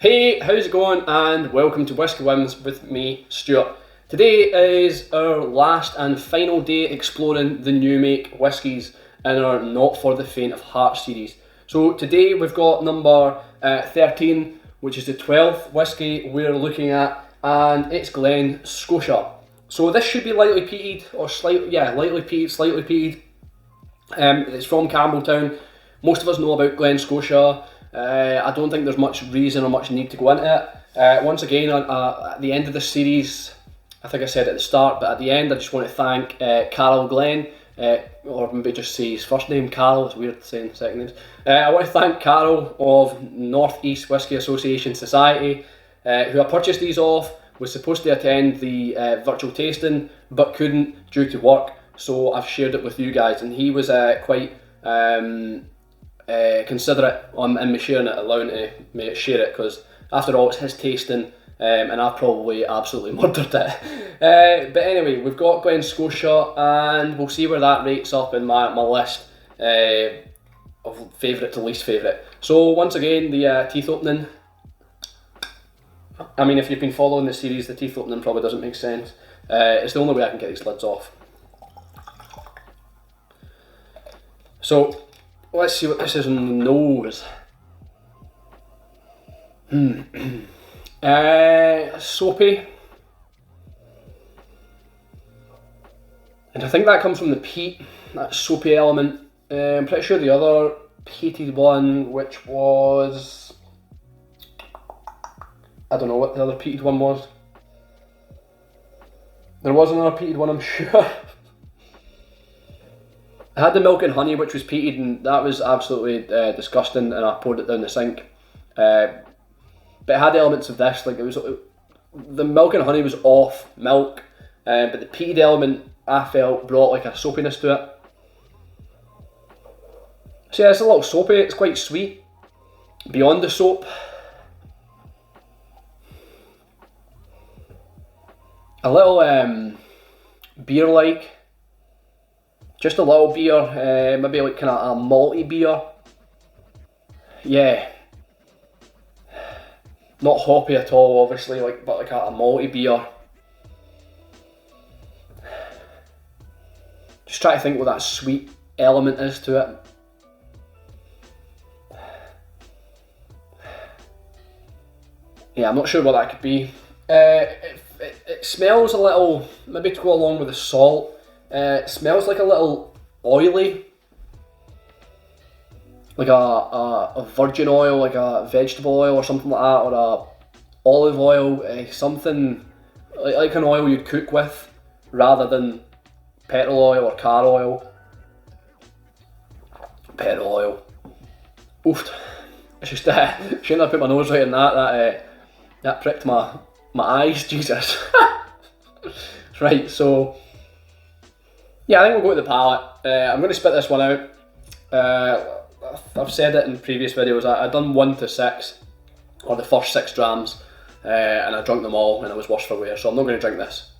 Hey, how's it going? And welcome to Whisky Wins with me, Stuart. Today is our last and final day exploring the new make whiskies in our Not For The Faint of Heart series. So today we've got number 13, which is the 12th whisky we're looking at, and it's Glen Scotia. So this should be lightly peated, or lightly peated. It's from Campbeltown. Most of us know about Glen Scotia. I don't think there's much reason or much need to go into it. Once again, at the end of this series, I think I said at the start, but at the end I just want to thank Carol Glen, or maybe just say his first name, Carol, it's weird saying second names. I want to thank Carol of North East Whisky Association Society, who I purchased these off, was supposed to attend the virtual tasting, but couldn't due to work, so I've shared it with you guys, and he was quite considerate in me sharing it, allowing me to share it, because after all it's his tasting, and I've probably absolutely murdered it. But anyway, we've got Glen Scotia, and we'll see where that rates up in my list of favourite to least favourite. So once again, the teeth opening. I mean, if you've been following the series, the teeth opening probably doesn't make sense. It's the only way I can get these lids off. So let's see what this is on the nose. Soapy. And I think that comes from the peat, that soapy element. I'm pretty sure the other peated one, which was... I don't know what the other peated one was. There was another peated one, I'm sure. I had the milk and honey, which was peated, and that was absolutely disgusting, and I poured it down the sink. But it had elements of this, like the milk and honey was off milk, but the peated element I felt brought like a soapiness to it. So yeah, it's a little soapy, it's quite sweet. Beyond the soap. A little beer-like. Just a little beer, maybe like kind of a malty beer. Yeah. Not hoppy at all, obviously, but like a malty beer. Just try to think what that sweet element is to it. Yeah, I'm not sure what that could be. It smells a little, maybe to go along with the salt, it smells like a little oily, like a virgin oil, like a vegetable oil or something like that, or a olive oil, something like an oil you'd cook with rather than petrol oil or car oil. Petrol oil. Oof. It's just shouldn't have put my nose right in that. That pricked my eyes, Jesus. Right, so yeah, I think we'll go to the palate. I'm going to spit this one out. I've said it in previous videos, I've done 1 to 6, or the first 6 drams, and I drank them all and it was worse for wear, so I'm not going to drink this.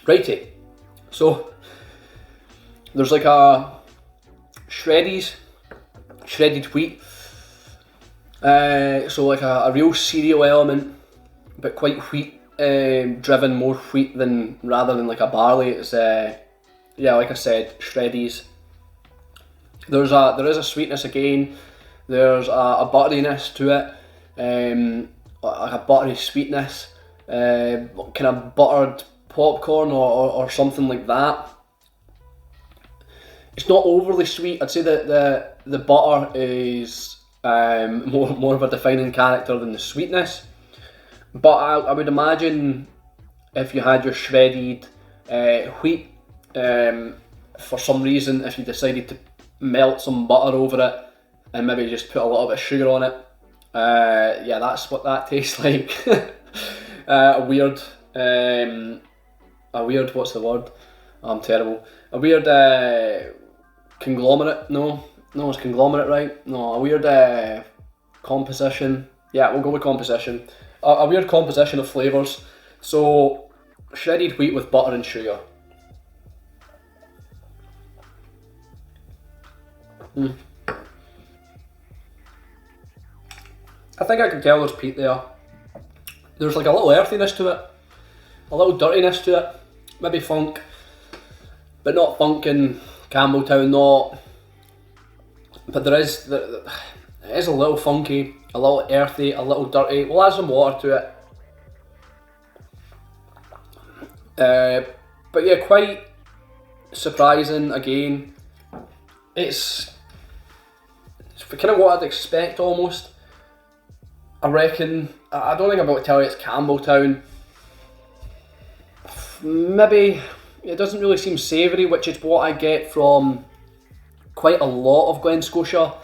Righty, so there's like a shredded wheat, so like a real cereal element, but quite wheat driven, more wheat rather than like a barley. It's yeah, like I said, shreddies. There is a sweetness again. There's a butteriness to it, like a buttery sweetness, kind of buttered popcorn or something like that. It's not overly sweet. I'd say that the butter is more of a defining character than the sweetness. But I would imagine if you had your shredded wheat, for some reason, if you decided to melt some butter over it and maybe just put a little bit of sugar on it, yeah, that's what that tastes like. A weird, what's the word? I'm terrible. A weird conglomerate, no, it's conglomerate, right? No, a weird composition. Yeah, we'll go with composition. A weird composition of flavours. So shredded wheat with butter and sugar. I think I can tell there's peat there. There's like a little earthiness to it, a little dirtiness to it, maybe funk, but not funk in Campbeltown, not. But it is a little funky, a little earthy, a little dirty. We'll add some water to it. But yeah, quite surprising again. It's kind of what I'd expect almost. I reckon, I don't think I'm about to tell you it's Campbeltown. Maybe it doesn't really seem savoury, which is what I get from quite a lot of Glen Scotia.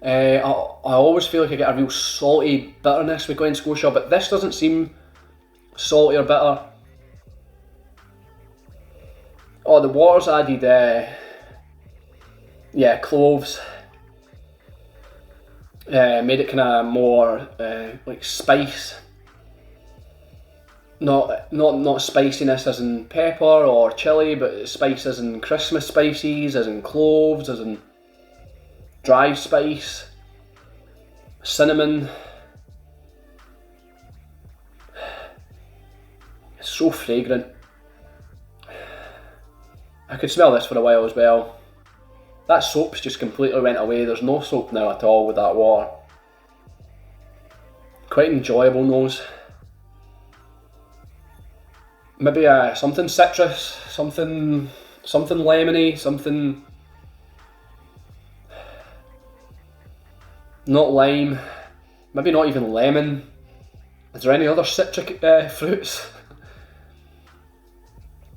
I always feel like I get a real salty bitterness with Glen Scotia, but this doesn't seem salty or bitter. Oh, the water's added, yeah, cloves. Made it kind of more like spice. Not spiciness as in pepper or chilli, but spice as in Christmas spices, as in cloves, as in dry spice, cinnamon. It's so fragrant. I could smell this for a while as well. That soap's just completely went away. There's no soap now at all with that water. Quite enjoyable nose. Maybe something citrus, something lemony, something not lime, maybe not even lemon. Is there any other citric fruits?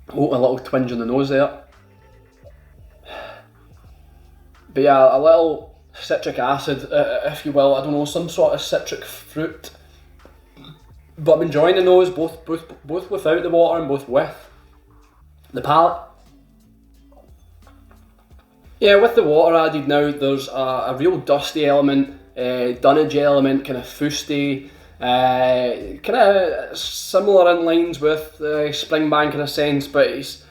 Oh, a little twinge on the nose there. But yeah, a little citric acid, if you will. I don't know, some sort of citric fruit. But I'm enjoying the nose, both without the water and both with. The palate. Yeah, with the water added now, there's a real dusty element, dunnage element, kind of fusty, kind of similar in lines with Springbank in a sense, but it's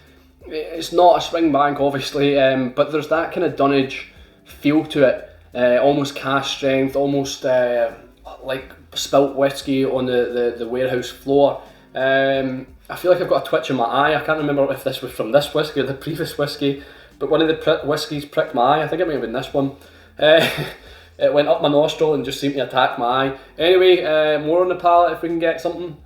not a Springbank obviously, but there's that kind of dunnage feel to it, almost cask strength, almost like spilt whiskey on the warehouse floor. I feel like I've got a twitch in my eye. I can't remember if this was from this whiskey or the previous whiskey, but one of the whiskies pricked my eye. I think it may have been this one. It went up my nostril and just seemed to attack my eye. Anyway, more on the palate if we can get something.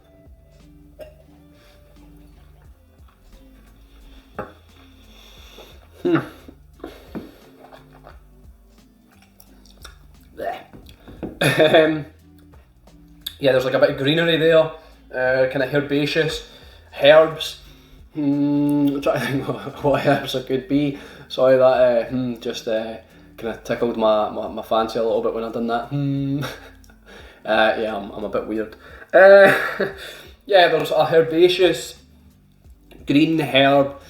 Yeah, there's like a bit of greenery there, kind of herbaceous, herbs. I'm trying to think what herbs it could be. Sorry, that just kind of tickled my fancy a little bit when I done that. Yeah, I'm a bit weird. Yeah, there's a herbaceous green herb,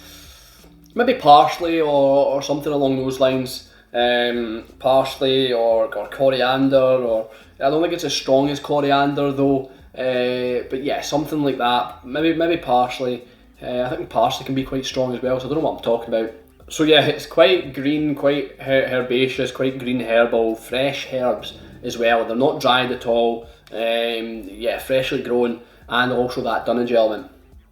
maybe parsley or something along those lines. Parsley or coriander, or I don't think it's as strong as coriander though, but yeah, something like that. Maybe parsley. I think parsley can be quite strong as well, so I don't know what I'm talking about. So yeah, it's quite green, quite herbaceous, quite green herbal, fresh herbs as well. They're not dried at all. Yeah, freshly grown, and also that dunnage element.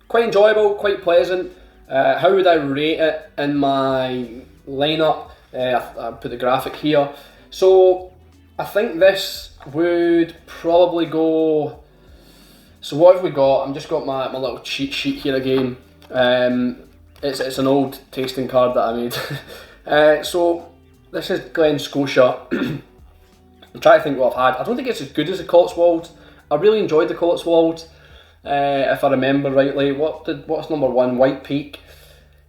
Quite enjoyable, quite pleasant. How would I rate it in my lineup? I put the graphic here. So I think this would probably go. So what have we got? I've just got my little cheat sheet here again. It's an old tasting card that I made. So this is Glen Scotia. I'm trying to think what I've had. I don't think it's as good as the Cotswolds. I really enjoyed the Cotswolds, if I remember rightly. What's number one? White Peak.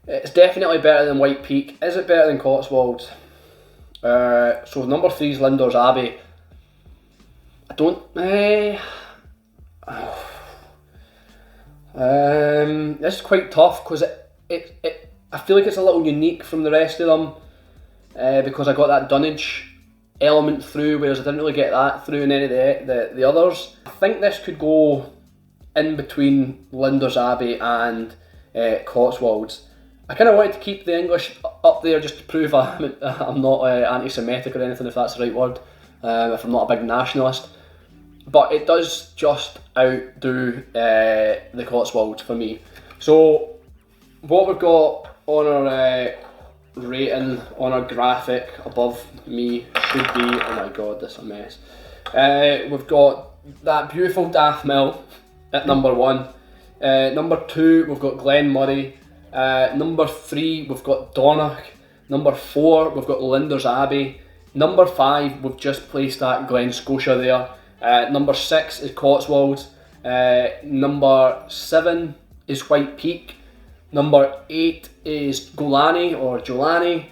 It's definitely better than White Peak. Is it better than Cotswolds? So number 3 is Lindor's Abbey. I don't. This is quite tough because I feel like it's a little unique from the rest of them, because I got that dunnage element through, whereas I didn't really get that through in any of the others. I think this could go in between Linder's Abbey and Cotswolds. I kind of wanted to keep the English up there just to prove I'm not anti-Semitic or anything, if that's the right word, if I'm not a big nationalist. But it does just outdo the Cotswolds for me. So what we've got on our rating, on our graphic above me should be, oh my god, this is a mess. We've got that beautiful Daft Mill at number 1. Number 2, we've got Glen Moray. Number 3, we've got Dornoch. Number 4, we've got Linder's Abbey. Number 5, we've just placed that Glen Scotia there. Number 6 is Cotswolds. Number 7 is White Peak. Number 8 is Golani or Jolani.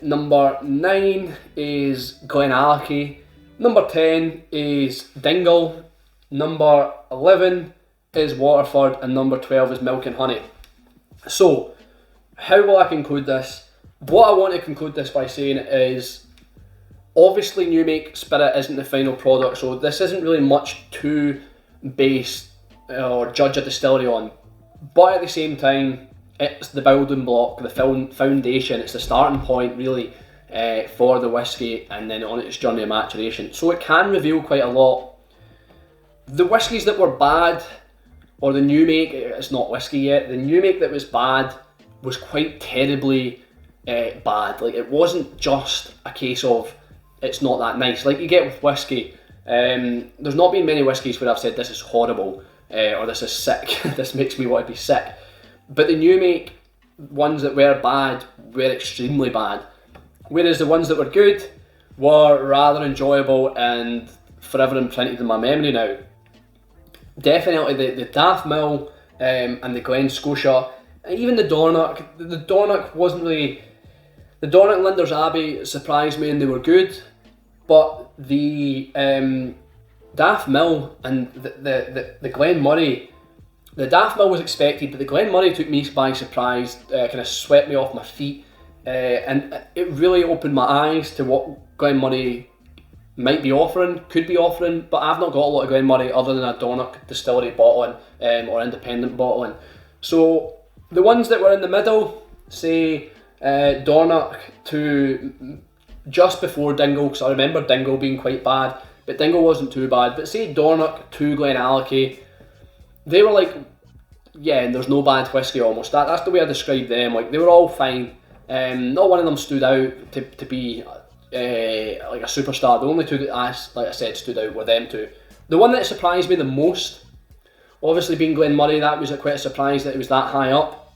Number 9 is Glenallachie. Number 10 is Dingle. Number 11 is Waterford, and number 12 is Milk and Honey. So, how will I conclude this? What I want to conclude this by saying is, obviously new make spirit isn't the final product, so this isn't really much to base or judge a distillery on. But at the same time, it's the building block, the foundation, it's the starting point really for the whisky, and then on its journey of maturation. So it can reveal quite a lot. The whiskies that were bad, or the new make, it's not whisky yet, the new make that was bad was quite terribly bad. Like, it wasn't just a case of it's not that nice, like you get with whisky. There's not been many whiskies where I've said this is horrible, or this is sick, this makes me want to be sick. But the new make ones that were bad were extremely bad, whereas the ones that were good were rather enjoyable and forever imprinted in my memory now. Definitely the Daft Mill and the Glen Scotia, and even the Dornoch. The Dornoch wasn't really... The Dornoch and Linder's Abbey surprised me and they were good, but the Daft Mill and the Glen Moray, the Daft Mill was expected, but the Glen Moray took me by surprise, kind of swept me off my feet, and it really opened my eyes to what Glen Moray might be offering, could be offering. But I've not got a lot of Glen Moray other than a Dornoch distillery bottling or independent bottling. So the ones that were in the middle, say Dornoch to just before Dingle, because I remember Dingle being quite bad, but Dingle wasn't too bad. But say Dornoch to Glenallachie, they were like, yeah, and there's no bad whisky almost. That's the way I describe them. Like, they were all fine. Not one of them stood out to be like a superstar. The only two that, like I said, stood out were them two. The one that surprised me the most, obviously being Glen Moray, that was quite a surprise that it was that high up.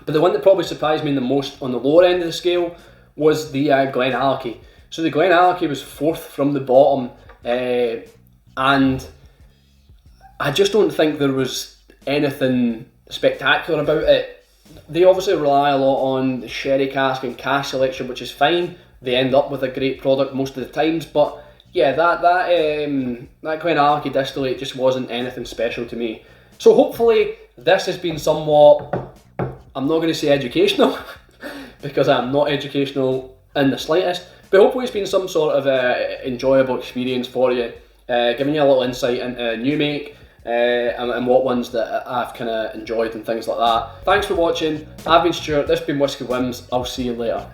But the one that probably surprised me the most on the lower end of the scale was the Glenallachie. So the Glenallachie was 4th from the bottom, and I just don't think there was anything spectacular about it. They obviously rely a lot on the sherry cask and cask selection, which is fine. They end up with a great product most of the times, but yeah, that Glenallachie distillate just wasn't anything special to me. So hopefully this has been somewhat, I'm not going to say educational, because I'm not educational in the slightest, but hopefully it's been some sort of enjoyable experience for you, giving you a little insight into new make, and what ones that I've kind of enjoyed and things like that. Thanks for watching. I've been Stuart, this has been Whisky Whims. I'll see you later.